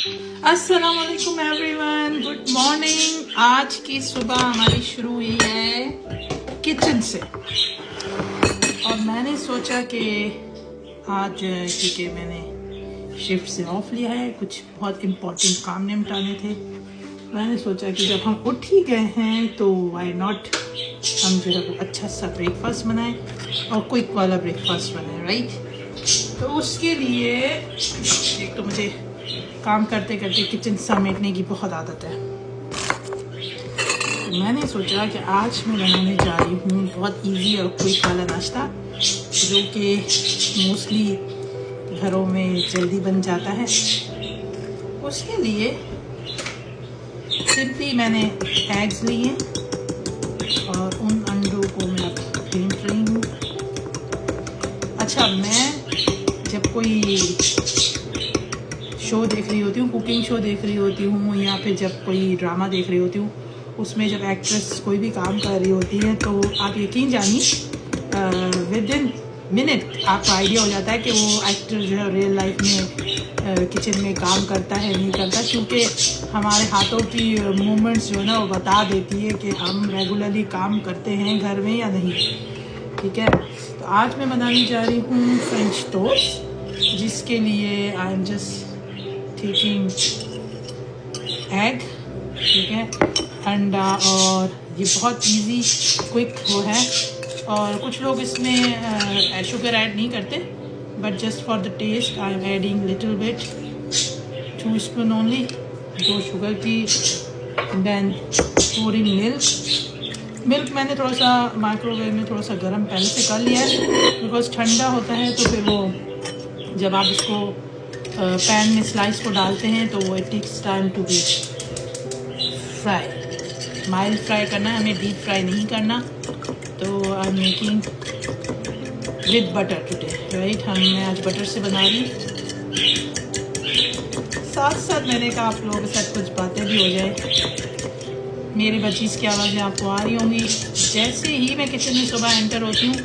अस्सलाम वालेकुम everyone, good morning. आज की सुबह हमारी शुरू हुई है किचन से और मैंने सोचा कि आज क्योंकि मैंने शिफ्ट से ऑफ लिया है, कुछ बहुत इम्पोर्टेंट काम निपटाने थे, मैंने सोचा कि जब हम उठ ही गए हैं तो वाई नॉट हम जो है वो अच्छा सा ब्रेकफास्ट बनाएं और क्विक वाला ब्रेकफास्ट बनाएं, राइट। तो उसके लिए एक तो मुझे काम करते करते किचन समेटने की बहुत आदत है, तो मैंने सोचा कि आज मैं बनाने जा रही हूँ बहुत इजी और क्विक वाला नाश्ता जो कि मोस्टली घरों में जल्दी बन जाता है। उसके लिए सिंपली मैंने एग्स लिए और उन अंडों को मैं फेंट रही हूँ। अच्छा, मैं जब कोई शो देख रही होती हूँ, कुकिंग शो देख रही होती हूँ या फिर जब कोई ड्रामा देख रही होती हूँ, उसमें जब एक्ट्रेस कोई भी काम कर रही होती है तो आप यकीन जानिए विद इन मिनट आपको आइडिया हो जाता है कि वो एक्टर जो है रियल लाइफ में किचन में काम करता है नहीं करता, क्योंकि हमारे हाथों की मूवमेंट्स जो है ना वो बता देती है कि हम रेगुलरली काम करते हैं घर में या नहीं। ठीक है, तो आज मैं बनाने जा रही हूँ फ्रेंच टोस्ट, जिसके लिए I am just taking egg, ठीक है, अंडा, और ये बहुत इजी क्विक वो है। और कुछ लोग इसमें शुगर ऐड नहीं करते, but just for the taste I am adding little bit, 2 spoon only, 2 sugar की। देन पूरी मिल्क मैंने थोड़ा सा माइक्रोवेव में थोड़ा सा गर्म पहले से कर लिया है, बिकॉज ठंडा होता है तो फिर वो जब आप इसको पैन में स्लाइस को डालते हैं तो वो it takes time to be fry. Mild fry करना है, हमें डीप फ्राई नहीं करना। तो I am making with butter today, right. मैं आज बटर से बना रही हूँ। साथ साथ मैंने कहा आप लोगों के साथ कुछ बातें भी हो जाए। मेरी बच्चीज़ की आवाज़ें आपको आ रही होंगी। जैसे ही मैं किचन में सुबह एंटर होती हूँ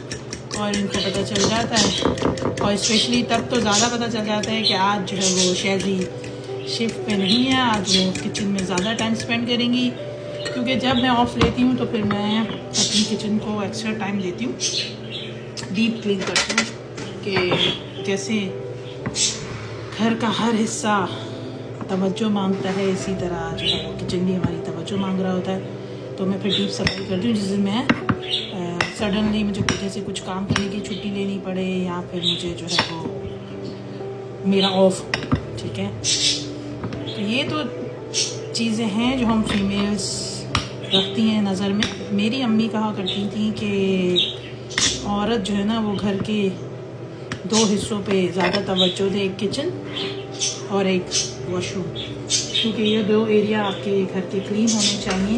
और इनको पता चल जाता है, और स्पेशली तब तो ज़्यादा पता चल जाता है कि आज जो है वो शैजी शिफ्ट पे नहीं है, आज वो किचन में ज़्यादा टाइम स्पेंड करेंगी, क्योंकि जब मैं ऑफ लेती हूँ तो फिर मैं अपनी किचन को एक्स्ट्रा टाइम देती हूँ, डीप क्लीन करती हूँ कि जैसे घर का हर हिस्सा तवज्जो मांगता है, इसी तरह जो है वो किचन भी हमारी तवज्जो मांग रहा होता है। तो मैं फिर डीप सफाई करती हूँ, जिस दिन मैं सडनली मुझे जैसे कुछ काम करने की छुट्टी लेनी पड़े या फिर मुझे जो है वो मेरा ऑफ, ठीक है। तो ये तो चीज़ें हैं जो हम फीमेल्स रखती हैं नज़र में। मेरी अम्मी कहा करती थी कि औरत जो है ना वो घर के 2 हिस्सों पे ज़्यादा तवज्जो दे, एक किचन और एक वॉशरूम, क्योंकि ये 2 एरिया आपके घर के क्लीन होने चाहिए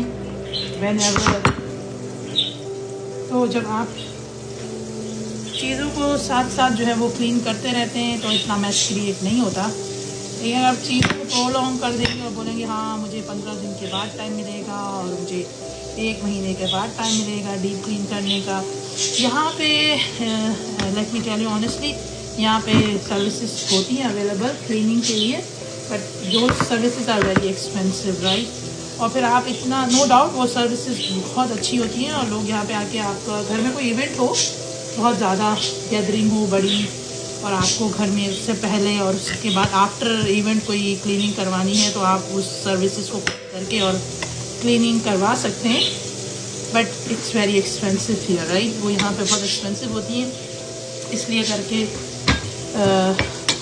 व्हेनेवर। तो जब आप चीज़ों को साथ साथ जो है वो क्लीन करते रहते हैं तो इतना मैस क्रिएट नहीं होता। लेकिन अगर आप चीज़ों को प्रोलॉन्ग कर देंगे और बोलेंगे हाँ मुझे 15 दिन के बाद टाइम मिलेगा और मुझे 1 महीने के बाद टाइम मिलेगा डीप क्लीन करने का, यहाँ पे let me tell you honestly, यहाँ पे सर्विसेज होती हैं अवेलेबल क्लीनिंग के लिए, बट जो services are very expensive, right. और फिर आप इतना, नो डाउट वो सर्विसेज बहुत अच्छी होती हैं और लोग यहाँ पे आके, आपका घर में कोई इवेंट हो, बहुत ज़्यादा गैदरिंग हो बड़ी, और आपको घर में उससे पहले और उसके बाद आफ्टर इवेंट कोई क्लीनिंग करवानी है तो आप उस सर्विसेज को करके और क्लीनिंग करवा सकते हैं, but it's very expensive here, right. वो यहाँ पे बहुत एक्सपेंसिव होती हैं, इसलिए करके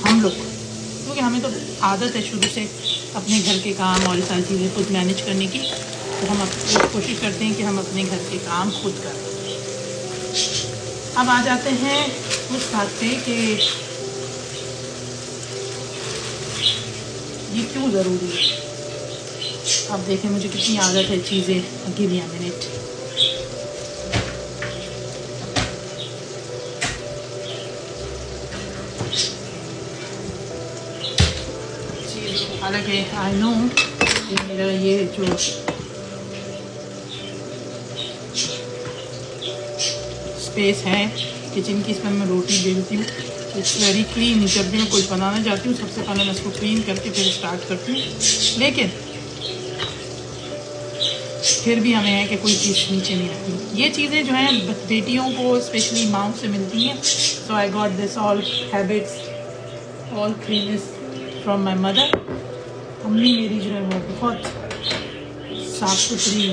हम लोग, क्योंकि हमें तो आदत है शुरू से अपने घर के काम और सारी चीज़ें खुद मैनेज करने की, तो हम कोशिश करते हैं कि हम अपने घर के काम खुद करें। अब आ जाते हैं उस बात पे कि ये क्यों ज़रूरी है। अब देखें मुझे कितनी आदत है चीज़ें, गिव मी अ मिनट। हालांकि आई नो मेरा ये जो स्पेस है किचन की, इसमें मैं रोटी बेलती हूँ इट्स वेरी क्लीन। जब भी मैं कुछ बनाना चाहती हूँ सबसे पहले मैं इसको क्लीन करके फिर स्टार्ट करती हूँ, लेकिन फिर भी हमें है कि कोई चीज़ नीचे नहीं रखनी। ये चीज़ें जो हैं बेटियों को स्पेशली माओं से मिलती हैं। So I got this all habits, all cleanliness from my mother. अम्मी मेरी जो है वो बहुत साफ़ सुथरी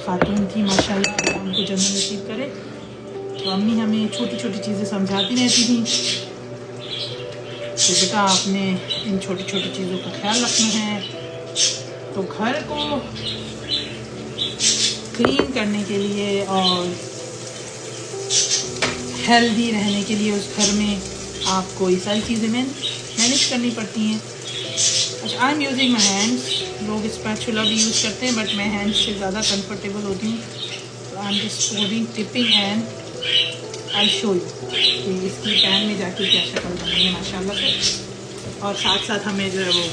खातून थी माशाल्लाह, अल्लाह उनको जन्नत नसीब करे। तो अम्मी हमें छोटी छोटी चीज़ें समझाती रहती थी कि बेटा आपने इन छोटी छोटी चीज़ों का ख्याल रखना है। तो घर को क्लीन करने के लिए और हेल्दी रहने के लिए उस घर में आपको ये सारी चीज़ें मैनेज करनी पड़ती हैं। अच्छा, I am using my hands. लोग स्पैचुला भी यूज़ करते हैं बट मैं हैंड्स से ज़्यादा कंफर्टेबल होती हूँ। तो I am just pouring tipping and I show you कि इसकी पैन में जाके क्या शक्ल बनी है माशाल्लाह से। और साथ साथ हमें जो है वो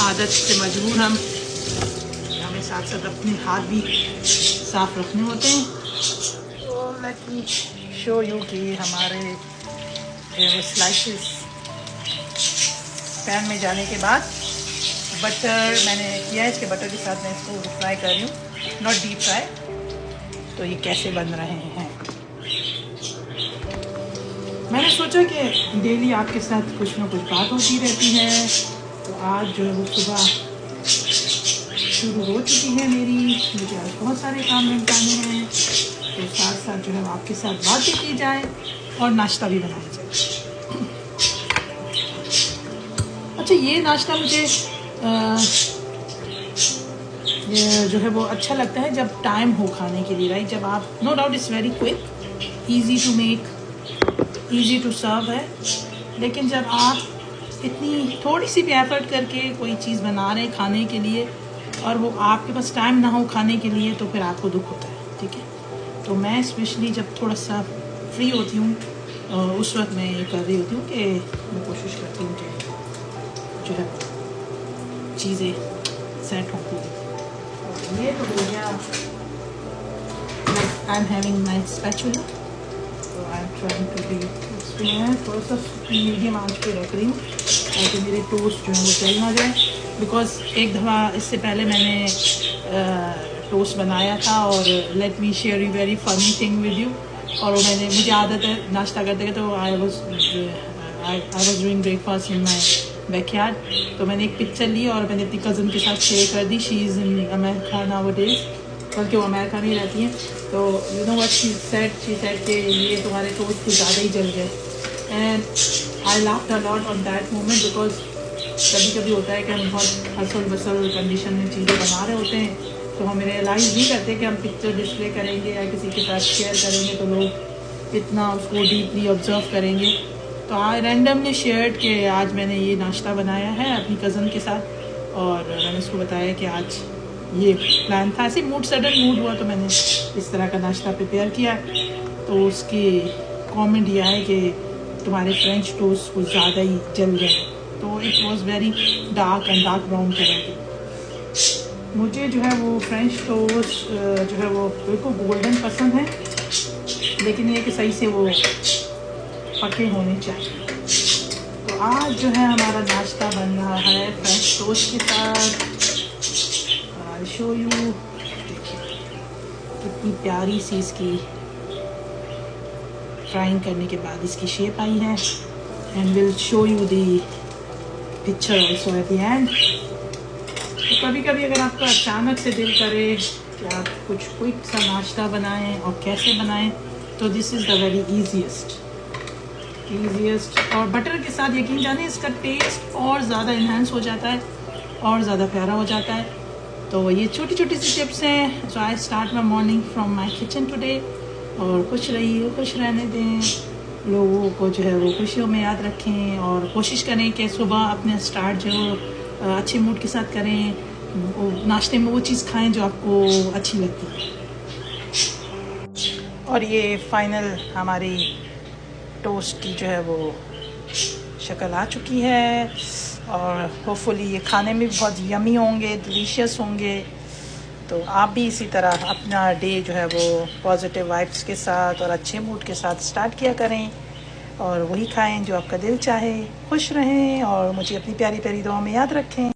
आदत से मजबूर हमें साथ साथ अपने हाथ भी साफ रखने होते हैं। तो लेट मी शो यू कि हमारे स्लाइसेस पैन में जाने के बाद बटर मैंने किया है, इसके बटर के साथ मैं इसको फ्राई कर रही हूँ, नॉट डीप फ्राई। तो ये कैसे बन रहे हैं, मैंने सोचा कि डेली आपके साथ कुछ ना कुछ बात होती रहती है। तो आज जो है वो सुबह शुरू हो चुकी है मेरी, मुझे आज बहुत सारे काम निपटाने हैं। तो साथ साथ जो है आपके साथ बातें की जाए और नाश्ता भी बनाया जाए। अच्छा, ये नाश्ता मुझे जो है वो अच्छा लगता है जब टाइम हो खाने के लिए, राइट। जब आप, no doubt it's very quick, easy to make, easy to serve है, लेकिन जब आप इतनी थोड़ी सी भी एफर्ट करके कोई चीज़ बना रहे हैं खाने के लिए और वो आपके पास टाइम ना हो खाने के लिए, तो फिर आपको दुख होता है, ठीक है। तो मैं स्पेशली जब थोड़ा सा फ्री होती हूँ उस वक्त मैं ये कर रही होती हूँ कि मैं कोशिश करती हूँ कि जो है चीज़ें सेट होती हैं। ये तो हो गया, I am having my spatula. तो I am trying to be, मैं थोड़ा सा मीडियम आंच पे रख रही हूँ ताकि मेरे टोस्ट जो है वो जल ना जाए। बिकॉज एक दफ़ा इससे पहले मैंने टोस्ट बनाया था और let me share you very funny thing with you. और वो मुझे आदत है नाश्ता करते करते, तो I was doing breakfast in my backyard. तो मैंने एक पिक्चर ली और मैंने अपनी कज़न के साथ शेयर कर दी। She is in America nowadays, बल्कि वो अमेरिका में ही रहती हैं। तो you know what she said कि ये तुम्हारे टोस्ट कुछ ज़्यादा ही जल गए। And I laughed a lot on that moment, because कभी कभी होता है कि हम बहुत हसल बसल कंडीशन में चीज़ें बना रहे होते हैं, तो हम रियलाइज़ नहीं करते कि हम पिक्चर डिस्प्ले करेंगे या किसी के साथ शेयर करेंगे तो लोग इतना उसको डीपली ऑब्जर्व करेंगे। तो आई रैंडमली शेयर्ड कि आज मैंने ये नाश्ता बनाया है अपनी कज़न के साथ, और मैंने उसको बताया कि आज ये प्लान था, ऐसे सडन मूड हुआ तो मैंने इस तरह का नाश्ता प्रिपेयर किया। तो उसकी कमेंट ये आए कि तुम्हारे फ्रेंच टोस्ट कुछ ज़्यादा ही जल गए। तो it was very dark and dark brown colour की। मुझे जो है वो फ्रेंच टोस्ट जो है वो बिल्कुल गोल्डन पसंद है, लेकिन ये कि सही से वो पके होने चाहिए। तो आज जो है हमारा नाश्ता बन रहा है फ्रेंच टोस्ट के साथ। आई शो यू, देखिए कितनी प्यारी सी इसकी फ्राइंग करने के बाद इसकी शेप आई है। And will show you the picture also at the end. तो कभी कभी अगर आपका अचानक से दिल करे कि आप कुछ क्विक सा नाश्ता बनाएं और कैसे बनाएं, तो this is the very easiest. और बटर के साथ यकीन जाने इसका टेस्ट और ज़्यादा इन्हांस हो जाता है और ज़्यादा प्यारा हो जाता है। तो ये छोटी छोटी सी टिप्स हैं। So I start my morning from my kitchen today. और खुश रहिए, खुश रहने दें, लोगों को जो है वो खुशियों में याद रखें और कोशिश करें कि सुबह अपने स्टार्ट जो अच्छे मूड के साथ करें, नाश्ते में वो चीज़ खाएं जो आपको अच्छी लगती है। और ये फाइनल हमारी टोस्ट की जो है वो शक्ल आ चुकी है और होपफुली ये खाने में भी बहुत यमी होंगे, डिलीशियस होंगे। तो आप भी इसी तरह अपना डे जो है वो पॉजिटिव वाइब्स के साथ और अच्छे मूड के साथ स्टार्ट किया करें। और वही खाएं जो आपका दिल चाहे। खुश रहें और मुझे अपनी प्यारी प्यारी दुआ में याद रखें।